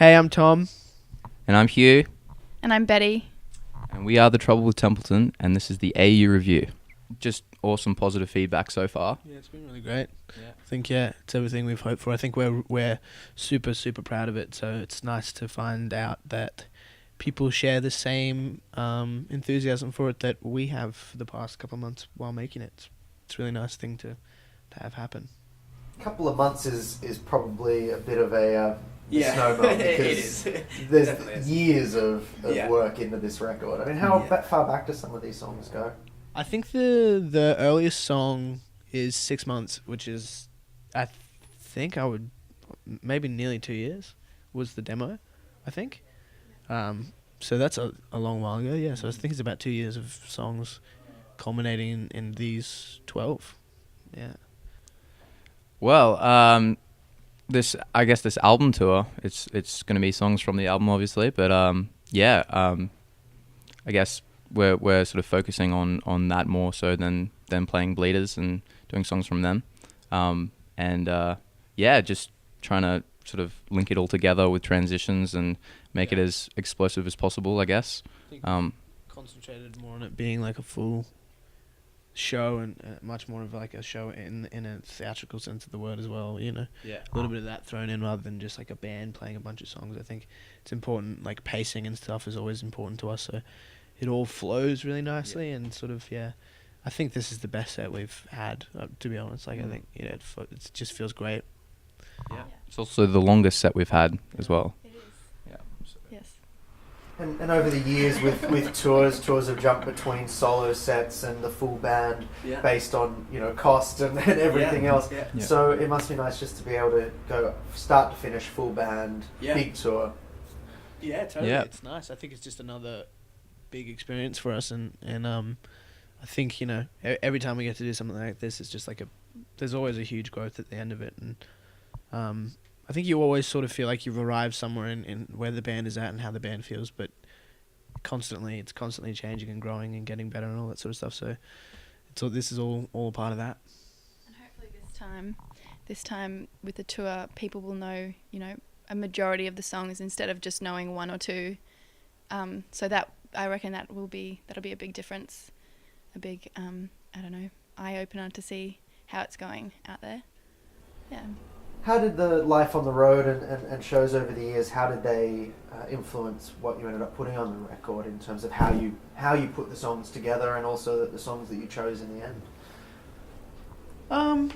Hey, I'm Tom. And I'm Hugh. And I'm Betty. And we are the Trouble With Templeton, and this is the AU review. Just awesome positive feedback so far. Yeah, it's been really great. Yeah. I think it's everything we've hoped for. I think we're super proud of it. So it's nice to find out that people share the same enthusiasm for it that we have for the past couple of months while making it. It's a really nice thing to have happen. A couple of months is probably a bit of a snowball because It there's years of Yeah. work into this record. I mean, how far back do some of these songs go? I think the earliest song is 6 months, which is, I think I would, maybe nearly 2 years was the demo, I think. So that's a long while ago, yeah. So I think it's about 2 years of songs culminating in these 12. Yeah. Well, this album tour, it's going to be songs from the album, obviously, but I guess we're sort of focusing on that more so than playing Bleeders and doing songs from them, just trying to sort of link it all together with transitions and make it as explosive as possible, I guess. Concentrated more on it being like a full show and much more of like a show in a theatrical sense of the word as well, you know. Yeah. A little bit of that thrown in rather than just like a band playing a bunch of songs. I think it's important, like pacing and stuff is always important to us, so it all flows really nicely and sort of, I think this is the best set we've had, to be honest. Like I think, it just feels great. Yeah. It's also the longest set we've had as well. It is. Yeah. Yes. And over the years with tours have jumped between solo sets and the full band based on, cost and everything else. Yeah. Yeah. So it must be nice just to be able to go start to finish full band, big tour. Yeah, totally. Yeah. It's nice. I think it's just another big experience for us, and I think every time we get to do something like this, it's just like there's always a huge growth at the end of it, and I think you always sort of feel like you've arrived somewhere in where the band is at and how the band feels, but it's constantly changing and growing and getting better and all that sort of stuff. So this is all a part of that. And hopefully this time with the tour, people will know, a majority of the songs instead of just knowing one or two. So that I reckon that'll be a big difference, a big eye opener to see how it's going out there. Yeah. How did the life on the road and shows over the years, how did they influence what you ended up putting on the record in terms of how you put the songs together and also the songs that you chose in the end? I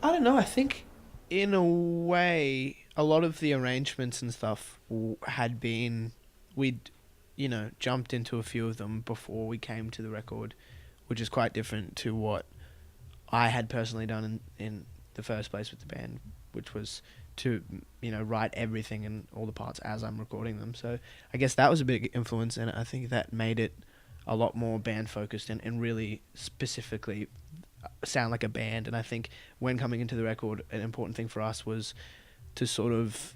don't know. I think in a way, a lot of the arrangements and stuff had been, we'd, jumped into a few of them before we came to the record, which is quite different to what I had personally done in the first place with the band, which was to, write everything and all the parts as I'm recording them. So I guess that was a big influence, and I think that made it a lot more band focused and really specifically sound like a band. And I think when coming into the record, an important thing for us was to sort of,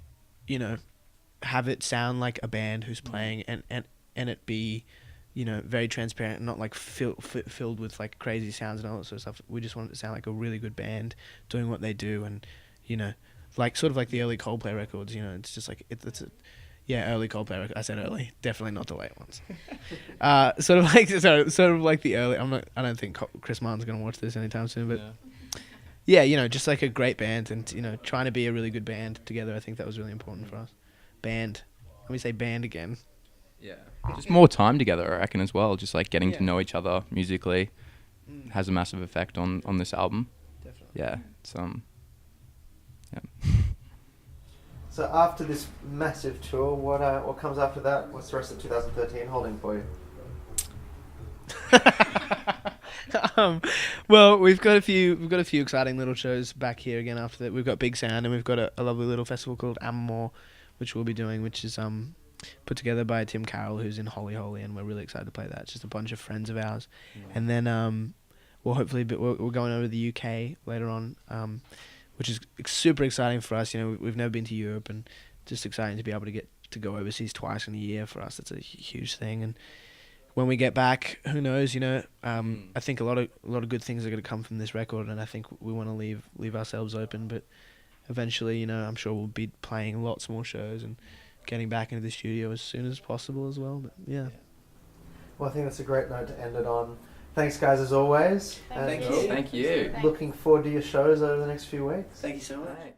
have it sound like a band who's playing and it be, very transparent and not like filled with like crazy sounds and all that sort of stuff. We just wanted it to sound like a really good band doing what they do, and like sort of like the early Coldplay records. It's just like it's early Coldplay records. I said early, definitely not the late ones. Sort of like the early. I don't think Chris Martin's gonna watch this anytime soon, but just like a great band and trying to be a really good band together. I think that was really important for us. Band. Let me say band again. Yeah. Just more time together, I reckon, as well. Just like getting to know each other musically has a massive effect on this album. Definitely. Yeah. It's So after this massive tour, what comes after that? What's the rest of 2013 holding for you? Well, we've got a few exciting little shows back here again after that. We've got Big Sound, and we've got a lovely little festival called Amor, which we'll be doing, which is put together by Tim Carroll, who's in Holy Holy, and we're really excited to play that. It's just a bunch of friends of ours. And then we'll hopefully we're going over to the UK later on, which is super exciting for us. We've never been to Europe, and just exciting to be able to get to go overseas twice in a year for us. That's a huge thing. And when we get back, who knows? I think a lot of good things are going to come from this record, and I think we want to leave ourselves open. But eventually, I'm sure we'll be playing lots more shows and getting back into the studio as soon as possible as well. But yeah. Well, I think that's a great note to end it on. Thanks, guys, as always. Thank And you. Thank you. Thanks. looking forward to your shows over the next few weeks. Thank you so much. Thanks.